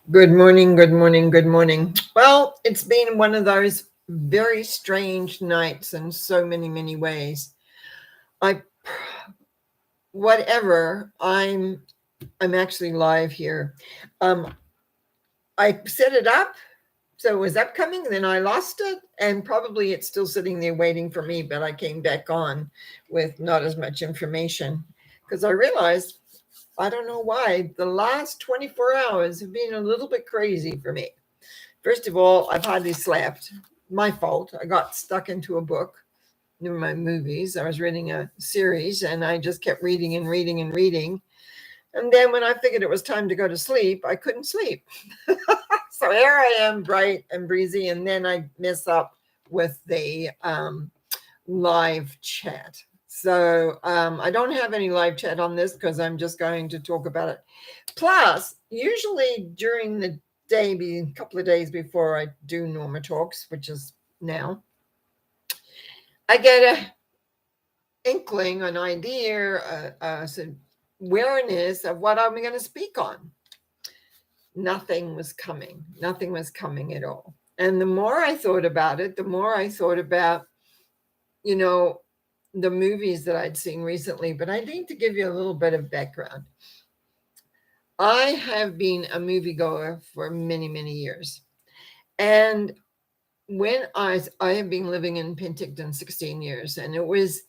Good morning, good morning, good morning. Well, it's been one of those very strange nights in so many ways. I whatever, I'm actually live here. Um I set it up so it was upcoming, then I lost it, and probably it's still sitting there waiting for me, but I came back on with not as much information because I realized I don't know why the last 24 hours have been a little bit crazy for me. First of all, I've hardly slept. My fault. I got stuck into a book, never mind movies. I was reading a series and I just kept reading and reading and reading. And then when I figured it was time to go to sleep, I couldn't sleep. So here I am, bright and breezy. And then I mess up with the live chat. So I don't have any live chat on this because I'm just going to talk about it. Plus, usually during the day, a couple of days before I do Norma Talks, which is now, I get a inkling, an idea, awareness of what I'm going to speak on. Nothing was coming. Nothing was coming at all. And the more I thought about it, the more I thought about, you know, the movies that I'd seen recently. But I need to give you a little bit of background. I have been a moviegoer for many years. And when I have been living in Penticton 16 years, and it was,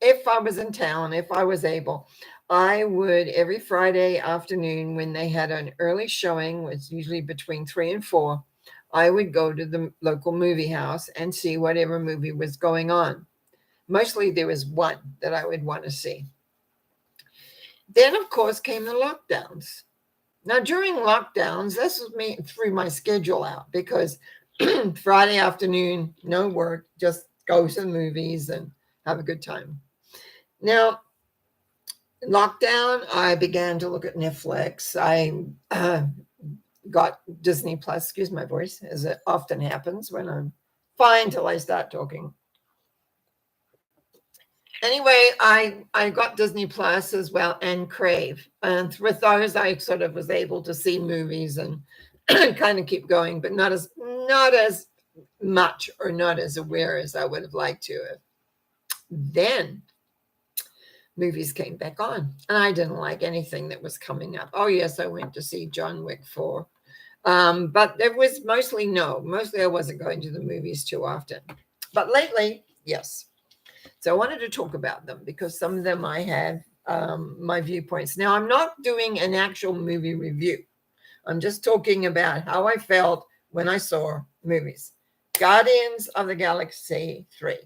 if I was in town, if I was able, I would every Friday afternoon when they had an early showing, was usually between 3 and 4, I would go to the local movie house and see whatever movie was going on. Mostly there was one that I would want to see. Then, of course, came the lockdowns. Now, during lockdowns, this was me threw my schedule out because Friday afternoon, no work, just go to the movies and have a good time. Now, lockdown, I began to look at Netflix. I got Disney Plus, excuse my voice, as it often happens when I'm fine till I start talking. Anyway, I got Disney Plus as well and Crave, and with those I sort of was able to see movies and kind of keep going, but not as much or not as aware as I would have liked to have. Then movies came back on, and I didn't like anything that was coming up. Oh yes, I went to see John Wick 4, but it was mostly no. Mostly I wasn't going to the movies too often, but lately, yes. So I wanted to talk about them because some of them I have my viewpoints. Now, I'm not doing an actual movie review. I'm just talking about how I felt when I saw movies. Guardians of the Galaxy 3.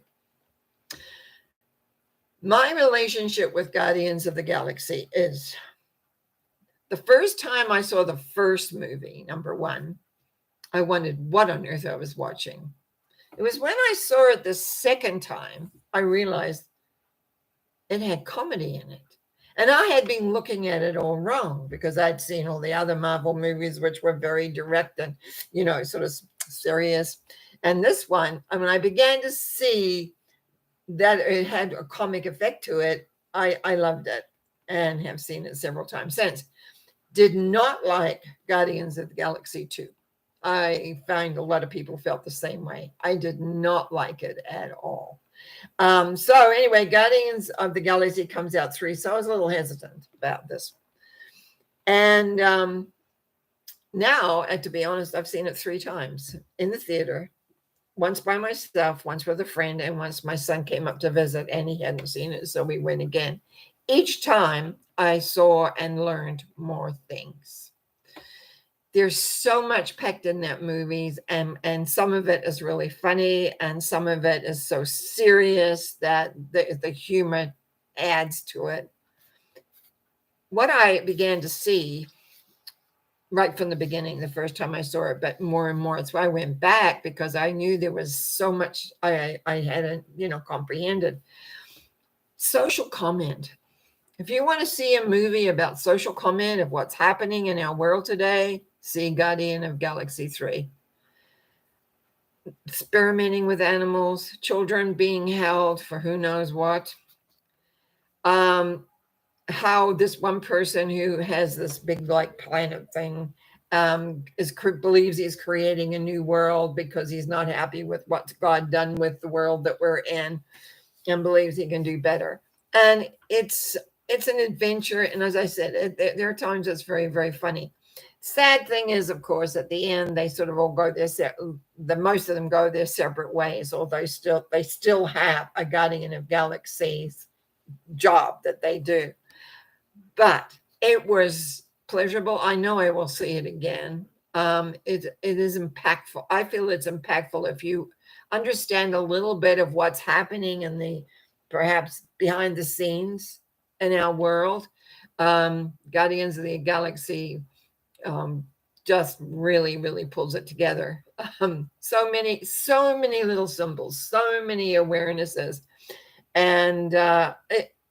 My relationship with Guardians of the Galaxy is the first time I saw the first movie, number one, I wondered what on earth I was watching. It was when I saw it the second time, I realized it had comedy in it. And I had been looking at it all wrong because I'd seen all the other Marvel movies, which were very direct and, sort of serious. And this one, I mean, I began to see that it had a comic effect to it. I loved it and have seen it several times since. Did not like Guardians of the Galaxy 2. I find a lot of people felt the same way. I did not like it at all. So anyway, Guardians of the Galaxy comes out 3. So I was a little hesitant about this. And now, to be honest, I've seen it 3 times in the theater. Once by myself, once with a friend, and once my son came up to visit and he hadn't seen it. So we went again. Each time I saw and learned more things. There's so much packed in that movie, and some of it is really funny, and some of it is so serious that the humor adds to it. What I began to see right from the beginning, the first time I saw it, but more and more, that's why I went back, because I knew there was so much I hadn't, comprehended. Social comment. If you want to see a movie about social comment of what's happening in our world today, see Guardian of Galaxy 3. Experimenting with animals, children being held for who knows what. How this one person who has this big like planet thing believes he's creating a new world because he's not happy with what God done with the world that we're in, and believes he can do better. And it's an adventure. And as I said, there are times it's very, very funny. Sad thing is, of course, at the end they sort of all go the most of them go their separate ways. Although they still have a Guardian of Galaxies job that they do. But it was pleasurable. I know I will see it again. It is impactful. I feel it's impactful if you understand a little bit of what's happening in the perhaps behind the scenes in our world. Guardians of the Galaxy just really, really pulls it together. So many little symbols, so many awarenesses, and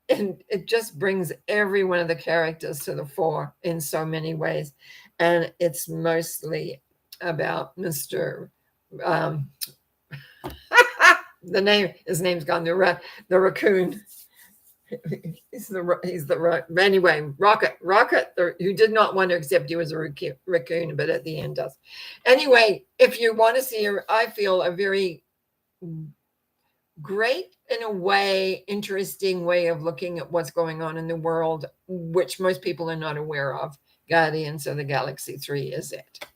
it just brings every one of the characters to the fore in so many ways. And it's mostly about Mr. His name's gone, the raccoon. Anyway, Rocket, who did not want to accept you as a raccoon, but at the end does. Anyway, if you want to see, I feel a very great, in a way, interesting way of looking at what's going on in the world, which most people are not aware of. Guardians of the Galaxy 3 is it.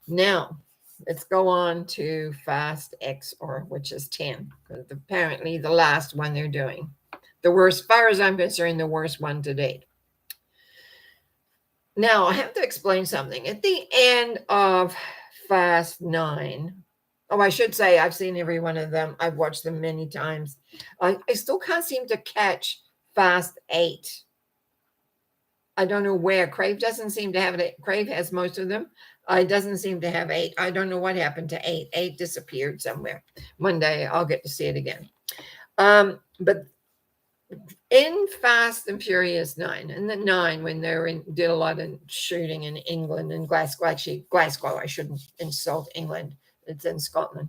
Now, let's go on to Fast X, which is 10, because apparently the last one they're doing. The worst, as far as I'm concerned, the worst one to date. Now, I have to explain something. At the end of Fast 9, I should say I've seen every one of them. I've watched them many times. I still can't seem to catch Fast 8. I don't know where. Crave doesn't seem to have it. Crave has most of them. It doesn't seem to have 8. I don't know what happened to 8. 8 disappeared somewhere. One day I'll get to see it again. But in Fast and Furious 9, and the 9, when they did a lot of shooting in England and Glasgow, I shouldn't insult England. It's in Scotland.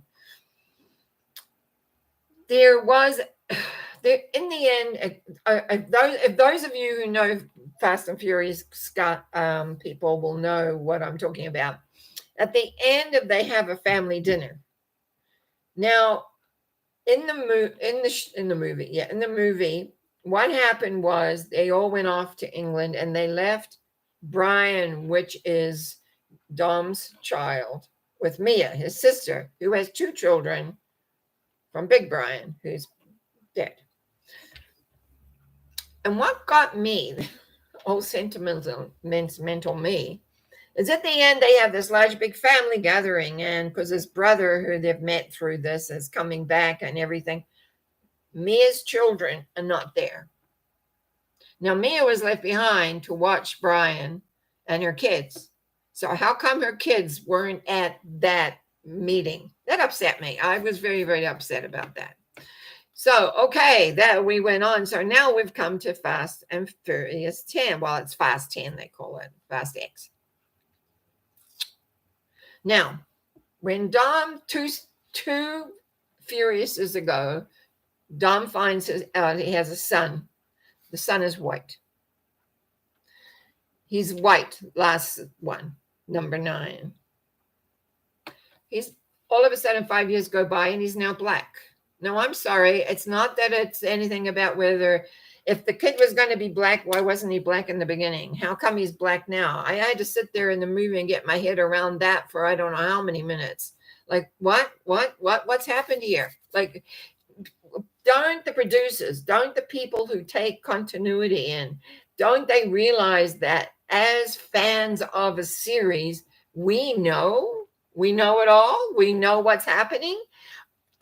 There was, in the end, if those of you who know Fast and Furious people will know what I'm talking about. At the end they have a family dinner. Now, in the movie, what happened was they all went off to England and they left Brian, which is Dom's child, with Mia, his sister, who has 2 children from Big Brian, who's dead. And what got me, old sentimental me, is at the end they have this large big family gathering, and because his brother, who they've met through this, is coming back and everything. Mia's children are not there. Now, Mia was left behind to watch Brian and her kids. So how come her kids weren't at that meeting? That upset me. I was very, very upset about that. So, okay, that we went on. So now we've come to Fast and Furious 10. Well, it's Fast 10, they call it, Fast X. Now, when Dom, two Furiouses ago, Dom finds out he has a son. The son is white. He's white, last one, number 9. He's all of a sudden 5 years go by and he's now black. No, I'm sorry. It's not that it's anything about whether, if the kid was going to be black, why wasn't he black in the beginning? How come he's black now? I had to sit there in the movie and get my head around that for I don't know how many minutes. Like, what's happened here? Like, don't the producers, don't the people who take continuity in, don't they realize that as fans of a series, we know it all. We know what's happening.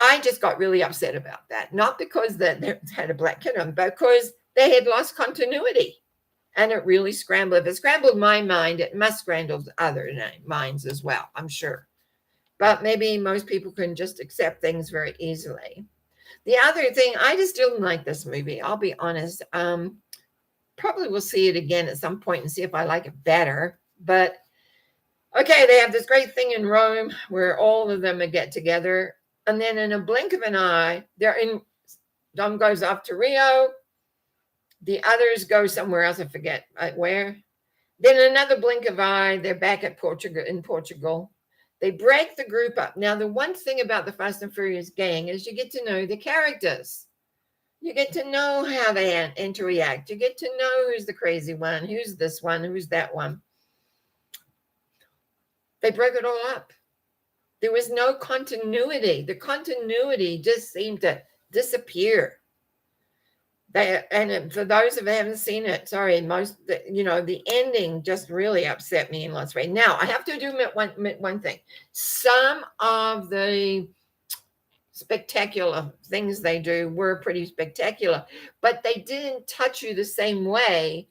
I just got really upset about that. Not because they had a black kid on, but because they had lost continuity. And it really scrambled. If it scrambled my mind, it must scramble other minds as well, I'm sure. But maybe most people can just accept things very easily. The other thing, I just didn't like this movie. I'll be honest. Probably will see it again at some point and see if I like it better. But okay, they have this great thing in Rome where all of them get together. And then in a blink of an eye, Dom goes off to Rio. The others go somewhere else. I forget where. Then another blink of eye, they're back at Portugal in Portugal. They break the group up. Now, the one thing about the Fast and Furious gang is you get to know the characters. You get to know how they interact. You get to know who's the crazy one, who's this one, who's that one. They broke it all up. There was no continuity. The continuity just seemed to disappear. And for those who haven't seen it, sorry, the ending just really upset me in lots of ways. Now, I have to admit one thing. Some of the spectacular things they do were pretty spectacular, but they didn't touch you the same way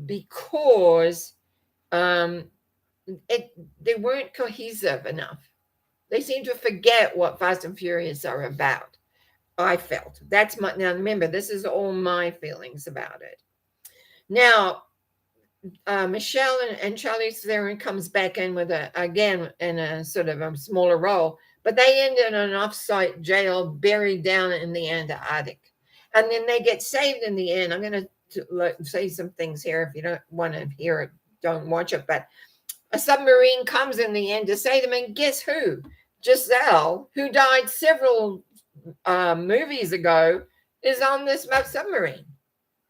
because they weren't cohesive enough. They seem to forget what Fast and Furious are about. I felt now. Remember, this is all my feelings about it. Now, Michelle and Charlize Theron comes back in with again in a sort of a smaller role, but they end in an off-site jail buried down in the Antarctic, and then they get saved in the end. I'm going to say some things here. If you don't want to hear it, don't watch it. But a submarine comes in the end to save them, and guess who? Giselle, who died several movies ago, is on this submarine.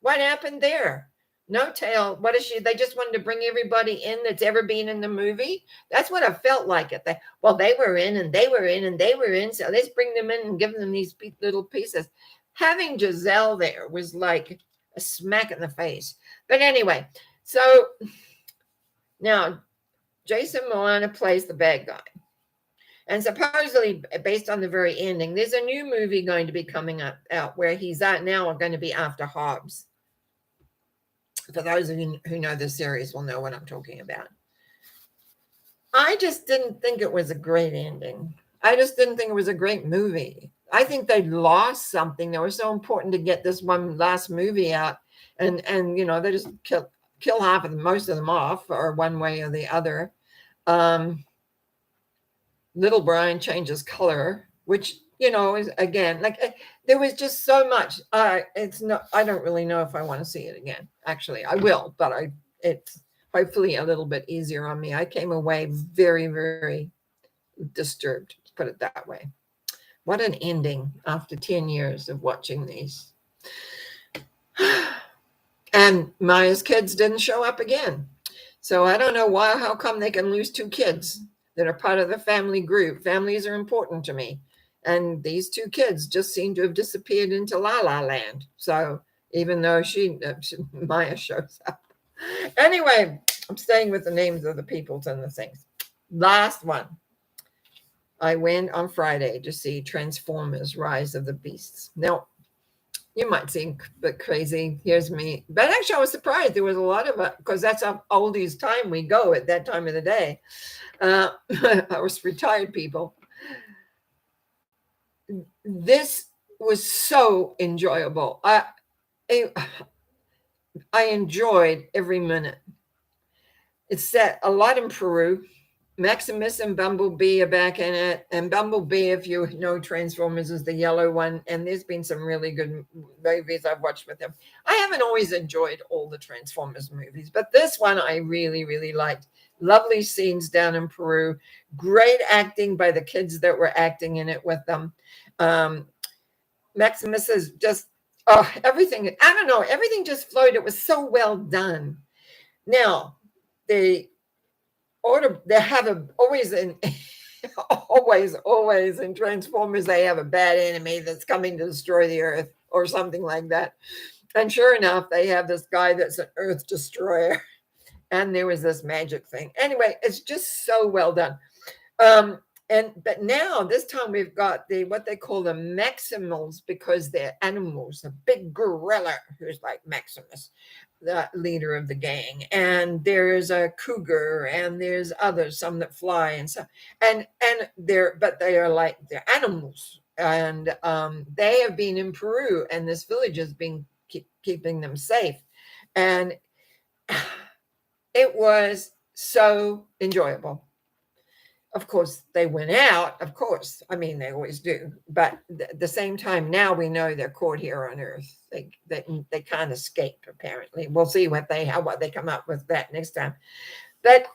What happened there? No tale. What is she? They just wanted to bring everybody in that's ever been in the movie. That's what I felt like it. They were in and they were in and they were in. So let's bring them in and give them these little pieces. Having Giselle there was like a smack in the face. But anyway, so now Jason Momoa plays the bad guy. And supposedly, based on the very ending, there's a new movie going to be coming out where he's now going to be after Hobbs. For those of you who know the series will know what I'm talking about. I just didn't think it was a great ending. I just didn't think it was a great movie. I think they lost something that was so important to get this one last movie out. And they just kill half of them, most of them off, or one way or the other. Little Brian changes color, which is again like there was just so much. I don't really know if I want to see it again. Actually, I will, but it's hopefully a little bit easier on me. I came away very, very disturbed, to put it that way. What an ending after 10 years of watching these. And Maya's kids didn't show up again. So I don't know how come they can lose 2 kids that are part of the family group. Families are important to me. And these 2 kids just seem to have disappeared into La La Land. So even though Maya shows up. Anyway, I'm staying with the names of the peoples and the things. Last one. I went on Friday to see Transformers: Rise of the Beasts. Now, you might think that crazy. Here's me. But actually, I was surprised. There was a lot of it because that's how oldies time we go at that time of the day. I was retired people. This was so enjoyable. I enjoyed every minute. It's set a lot in Peru. Maximus and Bumblebee are back in it. And Bumblebee, if you know Transformers, is the yellow one. And there's been some really good movies I've watched with him. I haven't always enjoyed all the Transformers movies, but this one I really, really liked. Lovely scenes down in Peru. Great acting by the kids that were acting in it with them. Maximus is just, everything. I don't know. Everything just flowed. It was so well done. Now, they have always in Transformers, they have a bad enemy that's coming to destroy the earth or something like that. And sure enough, they have this guy that's an earth destroyer. And there was this magic thing. Anyway, it's just so well done. But now this time we've got what they call the Maximals, because they're animals. A big gorilla who's like Maximus, the leader of the gang, and there's a cougar, and there's others, some that fly, and so and they are like they're animals, and they have been in Peru, and this village has been keeping them safe, and it was so enjoyable. of course, they went out, of course. I mean, they always do. But at the same time, now we know they're caught here on Earth. They can't escape, apparently. We'll see what they come up with that next time. But,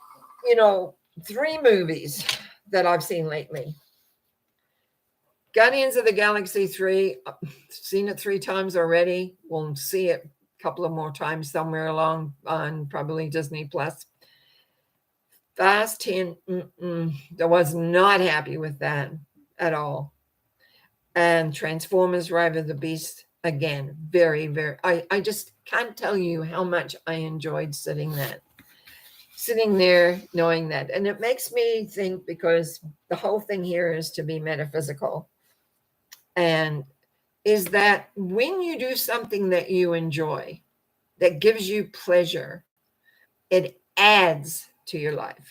3 movies that I've seen lately. Guardians of the Galaxy 3, seen it 3 times already. We'll see it a couple of more times somewhere along on probably Disney Plus. Fast 10, I was not happy with that at all. And Transformers Rise of the Beast, again, very, very, I just can't tell you how much I enjoyed sitting there knowing that. And it makes me think, because the whole thing here is to be metaphysical. And is that when you do something that you enjoy, that gives you pleasure, it adds to your life.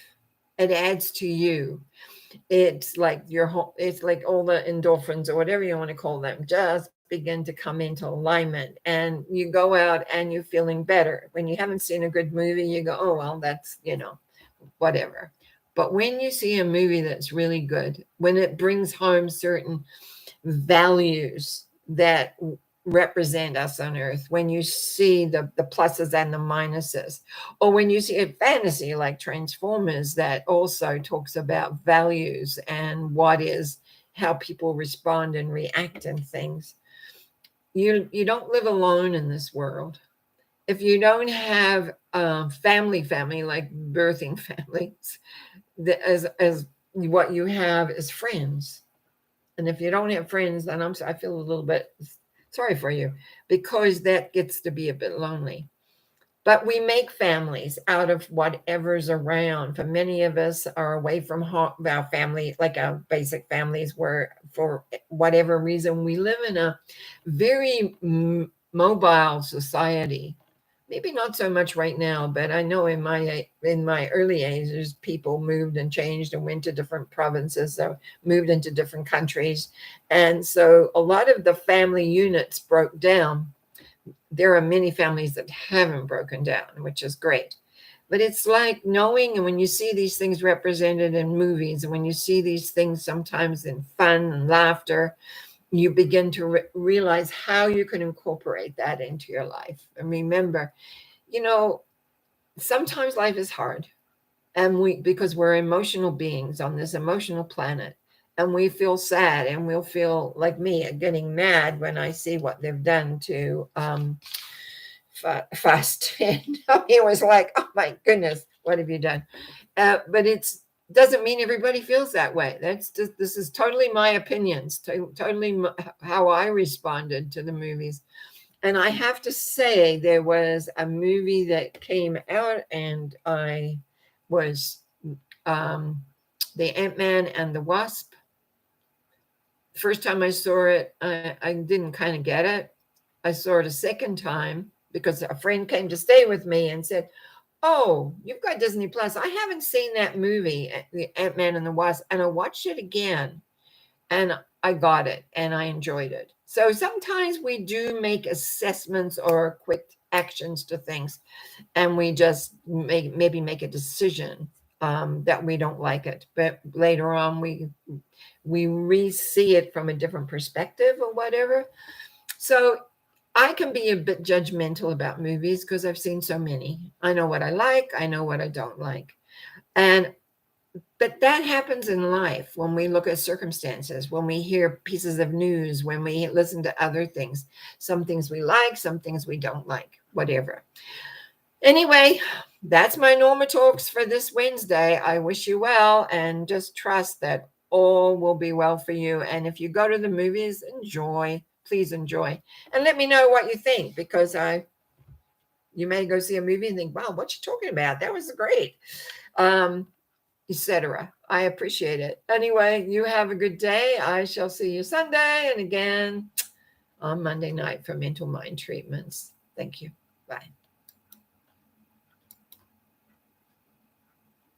It adds to you. It's like it's like all the endorphins or whatever you want to call them just begin to come into alignment, and you go out and you're feeling better. When you haven't seen a good movie, you go, oh, well, that's, whatever. But when you see a movie that's really good, when it brings home certain values that represent us on Earth, when you see the pluses and the minuses, or when you see a fantasy like Transformers that also talks about values and how people respond and react and things. You don't live alone in this world. If you don't have family like birthing families, as what you have is friends. And if you don't have friends, then I feel a little bit sorry for you, because that gets to be a bit lonely. But we make families out of whatever's around. For many of us are away from home, our family, like our basic families, where for whatever reason we live in a very mobile society. Maybe not so much right now, but I know in my early ages, people moved and changed and went to different provinces, so moved into different countries. And so a lot of the family units broke down. There are many families that haven't broken down, which is great. But it's like knowing, and when you see these things represented in movies, and when you see these things sometimes in fun and laughter, you begin to realize how you can incorporate that into your life. And remember, sometimes life is hard, and because we're emotional beings on this emotional planet, and we feel sad, and we'll feel like me getting mad when I see what they've done to Fast 10. It was like, oh my goodness, what have you done? But it's doesn't mean everybody feels that way. This is totally my opinions, totally how I responded to the movies. And I have to say, there was a movie that came out, and I was the Ant-Man and the Wasp. First time I saw it, I didn't kind of get it. I saw it a second time because a friend came to stay with me and said, oh, you've got Disney Plus. I haven't seen that movie, the Ant-Man and the Wasp, and I watched it again, and I got it, and I enjoyed it. So sometimes we do make assessments or quick actions to things, and we just maybe make a decision that we don't like it, but later on we re-see it from a different perspective or whatever. So I can be a bit judgmental about movies because I've seen so many. I know what I like. I know what I don't like. But that happens in life when we look at circumstances, when we hear pieces of news, when we listen to other things. Some things we like, some things we don't like, whatever. Anyway, that's my Norma Talks for this Wednesday. I wish you well, and just trust that all will be well for you. And if you go to the movies, enjoy. Please enjoy. And let me know what you think, because you may go see a movie and think, wow, what you talking about? That was great. Etc. I appreciate it. Anyway, you have a good day. I shall see you Sunday and again on Monday night for Mental Mind Treatments. Thank you. Bye.